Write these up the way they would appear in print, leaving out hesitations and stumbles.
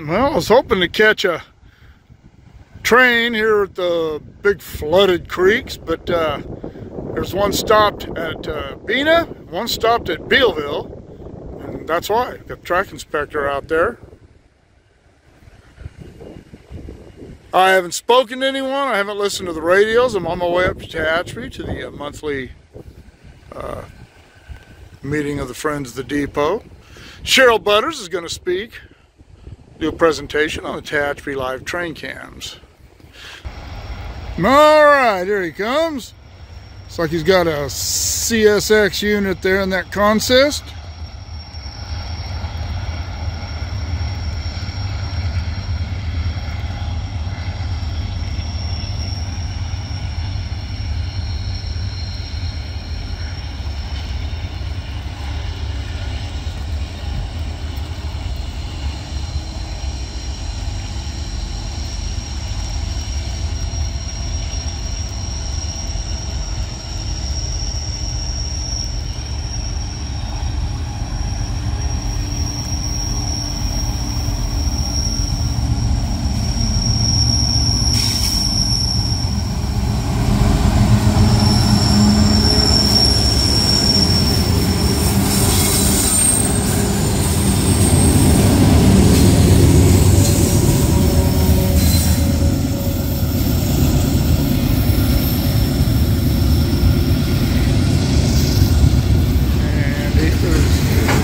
Well, I was hoping to catch a train here at the big flooded creeks, but there's one stopped at Bena, one stopped at Bealville, and that's why. Got the track inspector out there. I haven't spoken to anyone. I haven't listened to the radios. I'm on my way up to Tehachapi to the monthly meeting of the Friends of the Depot. Cheryl Butters is going to speak, do a presentation on the Tehachapi live train cams. Alright, here he comes. Looks like he's got a CSX unit there in that consist.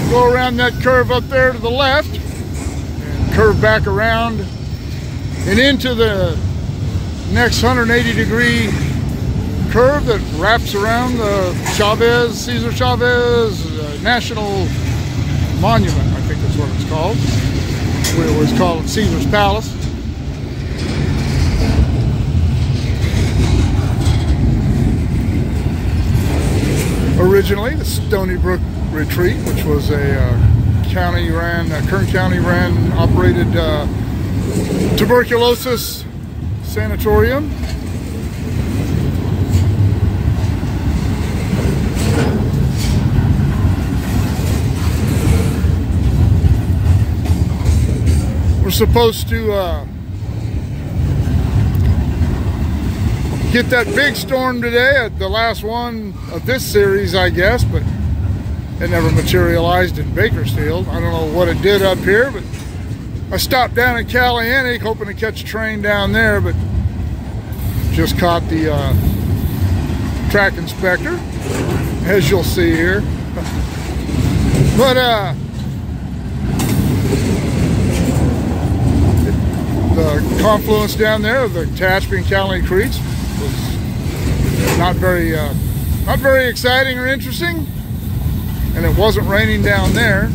Go around that curve up there to the left and curve back around and into the next 180-degree curve that wraps around the Cesar Chavez National Monument. I think that's what it's called. We always call it Caesar's Palace. Originally, the Stony Brook Retreat, which was a Kern County ran operated tuberculosis sanatorium. We're supposed to get that big storm today, at the last one of this series, I guess, but it never materialized in Bakersfield. I don't know what it did up here, but I stopped down in Calianic hoping to catch a train down there, but just caught the track inspector, as you'll see here. But the confluence down there of the Tehachapi and Calianic Creeks was not very exciting or interesting. And it wasn't raining down there.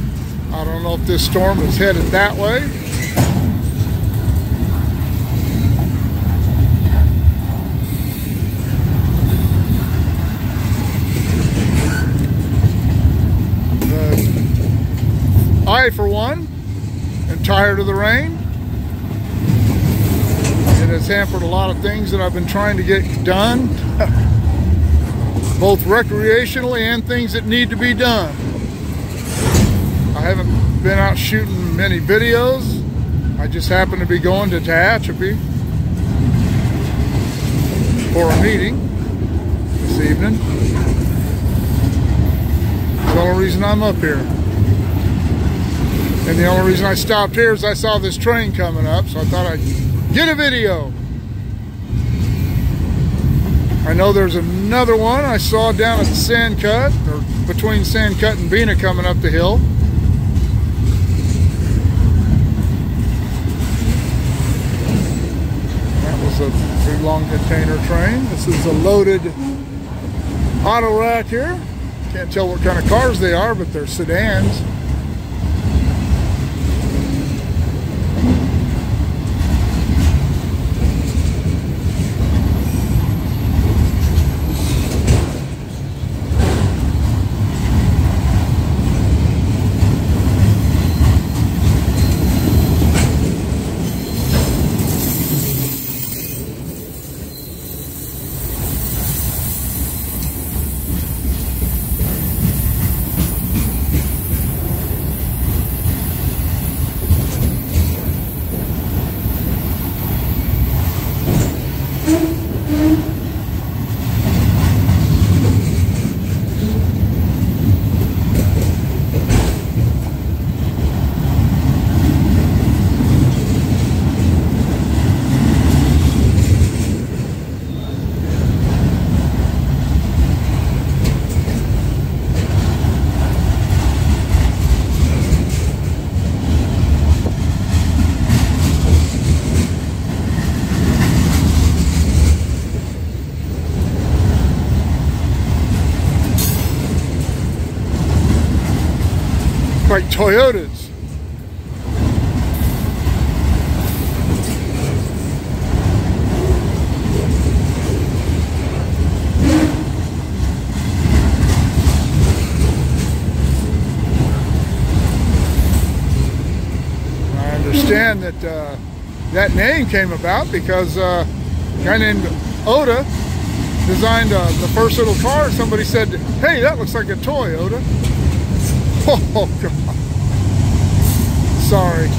I don't know if this storm is headed that way. I, for one, am tired of the rain. It has hampered a lot of things that I've been trying to get done. Both recreationally and things that need to be done. I haven't been out shooting many videos. I just happened to be going to Tehachapi for a meeting this evening. It's the only reason I'm up here. And the only reason I stopped here is I saw this train coming up, so I thought I'd get a video. I know there's another one I saw down at Sandcut, or between Sandcut and Bena coming up the hill. That was a big long container train. This is a loaded auto rack here. Can't tell what kind of cars they are, but they're sedans. Toyotas. I understand that that name came about because a guy named Oda designed the first little car. Somebody said, "Hey, that looks like a Toyota." Oh God! Sorry.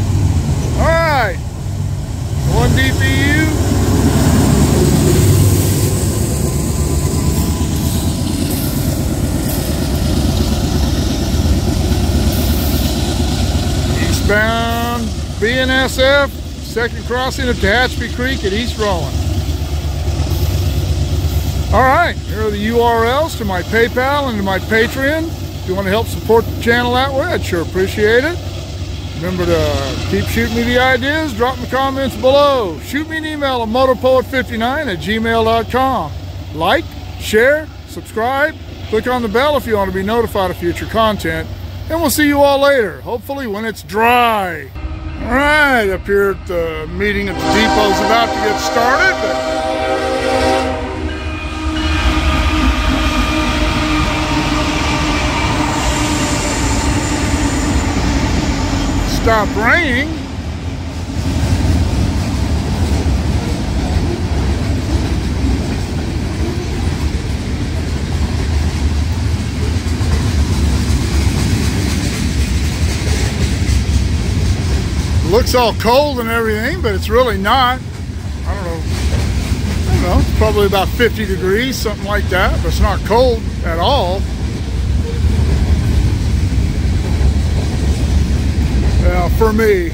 All right, 1 DPU. Eastbound BNSF, second crossing of Tehachapi Creek at East Rowen. All right, here are the URLs to my PayPal and to my Patreon. If you want to help support the channel that way, I'd sure appreciate it. Remember to keep shooting me the ideas, drop in the comments below. Shoot me an email at motorpoet59@gmail.com. Like, share, subscribe, click on the bell if you want to be notified of future content. And we'll see you all later, hopefully when it's dry. All right, up here at the meeting at the depot's about to get started. Stopped raining. Looks all cold and everything, but it's really not. I don't know, it's probably about 50 degrees, something like that, but it's not cold at all. Well, for me.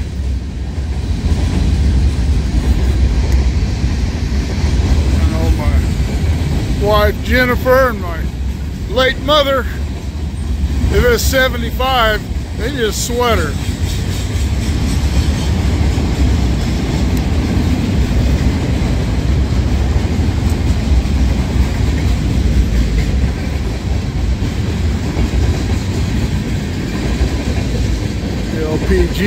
I know my wife Jennifer and my late mother, if it was 75, they need a sweater. LPG.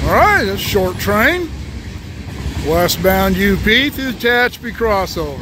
All right, that's short train. Westbound UP through the Tehachapi crossover.